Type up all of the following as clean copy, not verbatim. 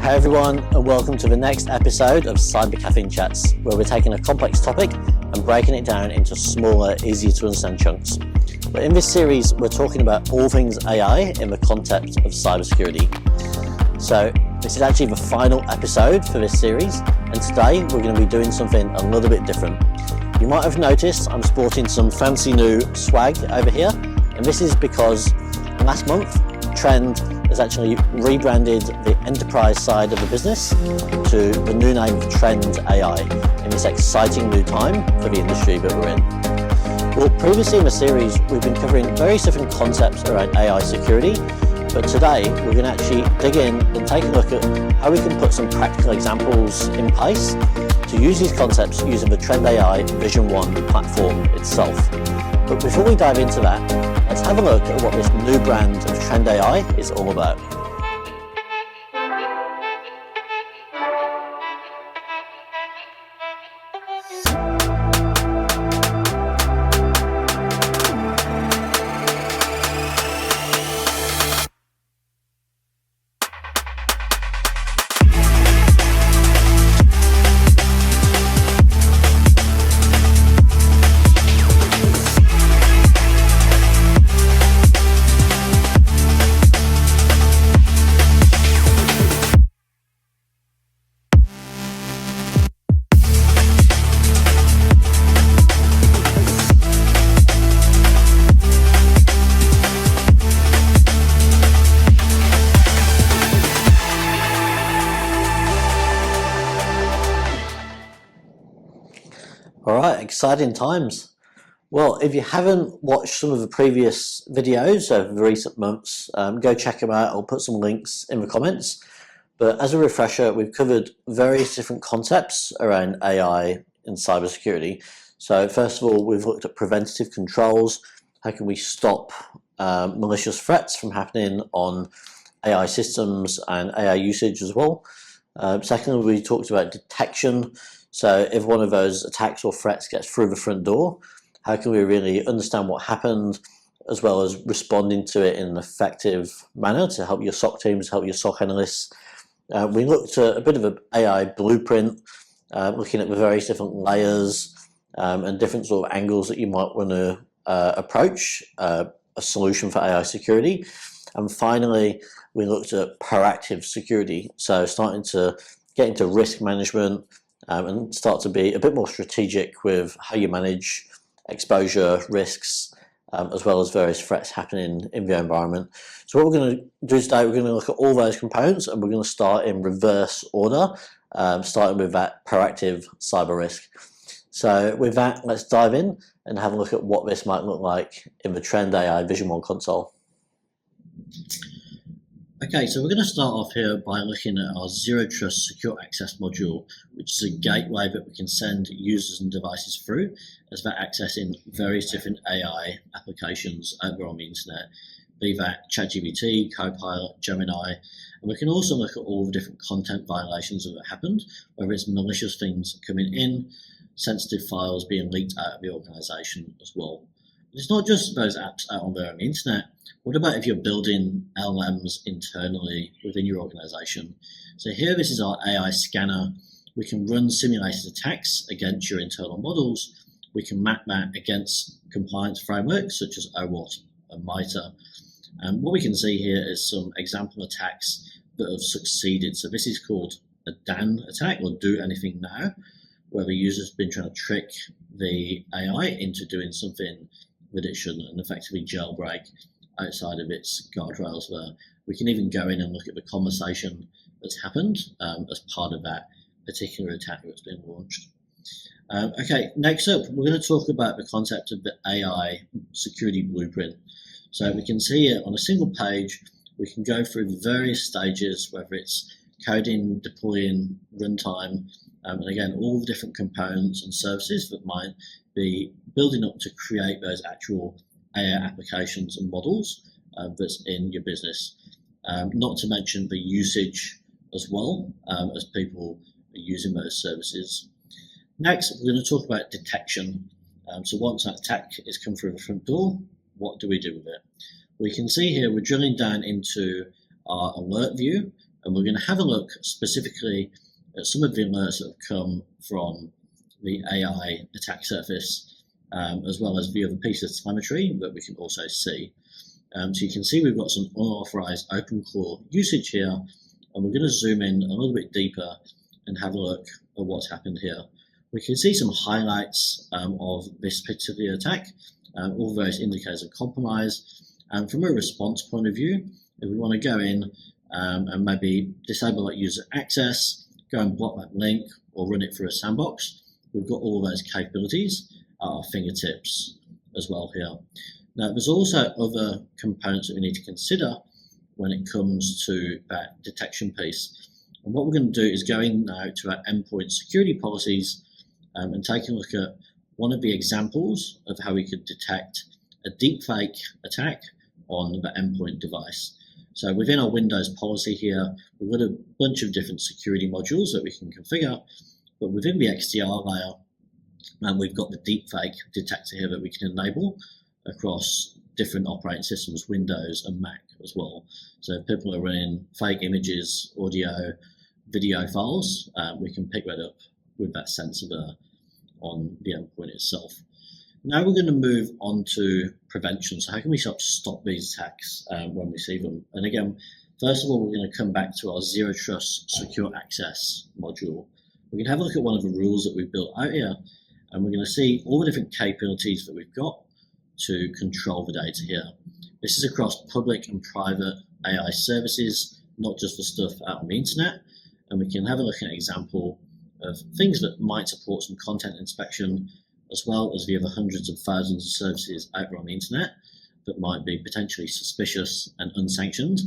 Hey everyone, and welcome to the next episode of Cyber Caffeine Chats, where we're taking a complex topic and breaking it down into smaller, easier to understand chunks. But in this series, we're talking about all things AI in the context of cybersecurity. So this is actually the final episode for this series, and today we're going to be doing something a little bit different. You might have noticed I'm sporting some fancy new swag over here, and this is because last month, Trend has actually rebranded the enterprise side of the business to the new name of Trend AI in this exciting new time for the industry that we're in. Well, previously in the series, we've been covering various different concepts around AI security, but today we're going to actually dig in and take a look at how we can put some practical examples in place to use these concepts using the Trend AI Vision 1 platform itself. But before we dive into that, let's have a look at what this new brand of Trend AI is all about. Alright, exciting times. Well, if you haven't watched some of the previous videos over the recent months, go check them out. I'll put some links in the comments. But as a refresher, we've covered various different concepts around AI and cybersecurity. So first of all, we've looked at preventative controls. How can we stop malicious threats from happening on AI systems and AI usage as well? Secondly, we talked about detection. So if one of those attacks or threats gets through the front door, how can we really understand what happened, as well as responding to it in an effective manner to help your SOC teams, help your SOC analysts. We looked at a bit of an AI blueprint, looking at the various different layers and different sort of angles that you might want to approach a solution for AI security. And finally, we looked at proactive security, so starting to get into risk management and start to be a bit more strategic with how you manage exposure risks, as well as various threats happening in the environment. So what we're going to do today, we're going to look at all those components, and we're going to start in reverse order, starting with that proactive cyber risk. So with that, let's dive in and have a look at what this might look like in the Trend AI Vision 1 console. Okay, so we're going to start off here by looking at our Zero Trust Secure Access module, which is a gateway that we can send users and devices through as they're accessing various different AI applications over on the internet, be that ChatGPT, Copilot, Gemini, and we can also look at all the different content violations that have happened, whether it's malicious things coming in, sensitive files being leaked out of the organization as well. But it's not just those apps out on the internet. What about if you're building LLMs internally within your organization? So here, this is our AI scanner. We can run simulated attacks against your internal models. We can map that against compliance frameworks such as OWASP and MITRE. And what we can see here is some example attacks that have succeeded. So this is called a DAN attack, or Do Anything Now, where the user's been trying to trick the AI into doing something that it shouldn't and effectively jailbreak outside of its guardrails there. We can even go in and look at the conversation that's happened as part of that particular attack that's been launched. Okay, next up, we're going to talk about the concept of the AI security blueprint. So we can see it on a single page. We can go through the various stages, whether it's coding, deploying, runtime, and again, all the different components and services that might be building up to create those actual AI applications and models that's in your business. Not to mention the usage as well, as people are using those services. Next, we're going to talk about detection. So once that attack is come through the front door, what do we do with it? We can see here we're drilling down into our alert view and we're going to have a look specifically at some of the alerts that have come from the AI attack surface, as well as the other piece of telemetry that we can also see. So you can see we've got some unauthorized OpenClaw usage here, and we're going to zoom in a little bit deeper and have a look at what's happened here. We can see some highlights of this particular attack, all various indicators of compromise. And from a response point of view, if we want to go in and maybe disable that user access, go and block that link or run it through a sandbox, we've got all those capabilities at our fingertips as well here. Now, there's also other components that we need to consider when it comes to that detection piece. And what we're going to do is go in now to our endpoint security policies and take a look at one of the examples of how we could detect a deepfake attack on the endpoint device. So within our Windows policy here, we've got a bunch of different security modules that we can configure, but within the XDR layer, we've got the deepfake detector here that we can enable across different operating systems, Windows and Mac as well. So if people are running fake images, audio, video files, we can pick that up with that sensor there on the endpoint itself. Now we're going to move on to prevention. So how can we stop these attacks when we see them? And again, first of all, we're going to come back to our Zero Trust Secure Access module. We're going to have a look at one of the rules that we've built out here, and we're going to see all the different capabilities that we've got to control the data here. This is across public and private AI services, not just for stuff out on the internet. And we can have a look at an example of things that might support some content inspection, as well as the other hundreds of thousands of services out there on the internet that might be potentially suspicious and unsanctioned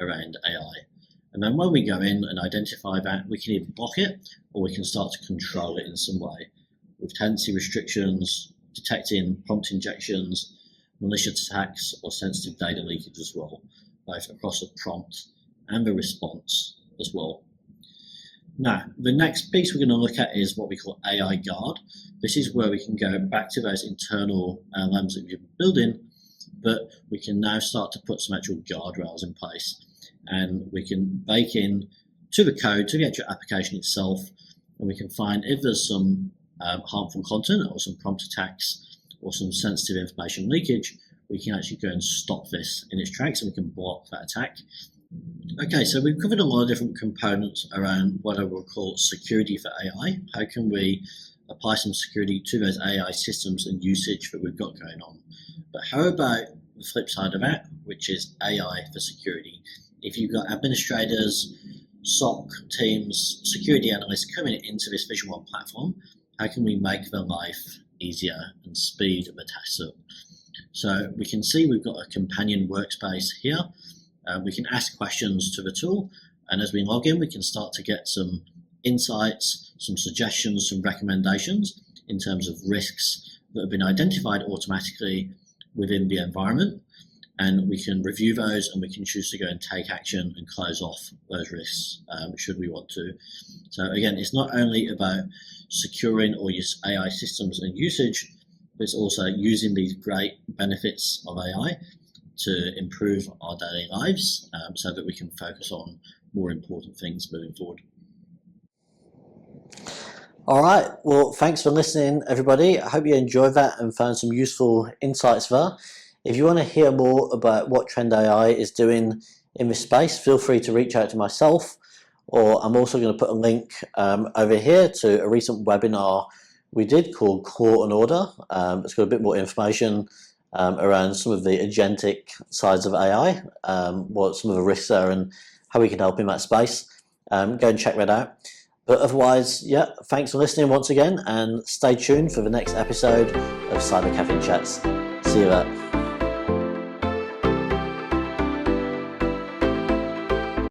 around AI. And then when we go in and identify that, we can either block it or we can start to control it in some way with tenancy restrictions, detecting prompt injections, malicious attacks, or sensitive data leakage as well, both across the prompt and the response as well. Now, the next piece we're going to look at is what we call AI Guard. This is where we can go back to those internal LLMs that we've been building, but we can now start to put some actual guardrails in place. And we can bake in to the code, to the actual application itself, and we can find if there's some harmful content or some prompt attacks or some sensitive information leakage, we can actually go and stop this in its tracks and we can block that attack. Okay, so we've covered a lot of different components around what I will call security for AI. How can we apply some security to those AI systems and usage that we've got going on? But how about the flip side of that, which is AI for security? If you've got administrators, SOC teams, security analysts coming into this Vision One platform, how can we make their life easier and speed the tasks up? So we can see we've got a companion workspace here. We can ask questions to the tool, and as we log in, we can start to get some insights, some suggestions, some recommendations in terms of risks that have been identified automatically within the environment, and we can review those and we can choose to go and take action and close off those risks should we want to. So again, it's not only about securing all your AI systems and usage, but it's also using these great benefits of AI to improve our daily lives so that we can focus on more important things moving forward. All right, well, thanks for listening, everybody. I hope you enjoyed that and found some useful insights there. If you want to hear more about what Trend AI is doing in this space, feel free to reach out to myself, or I'm also going to put a link over here to a recent webinar we did called Law and Order. It's got a bit more information around some of the agentic sides of AI, what some of the risks are and how we can help in that space. Go and check that out. But otherwise, yeah, thanks for listening once again, and stay tuned for the next episode of Cyber Caffeine Chats. See you there.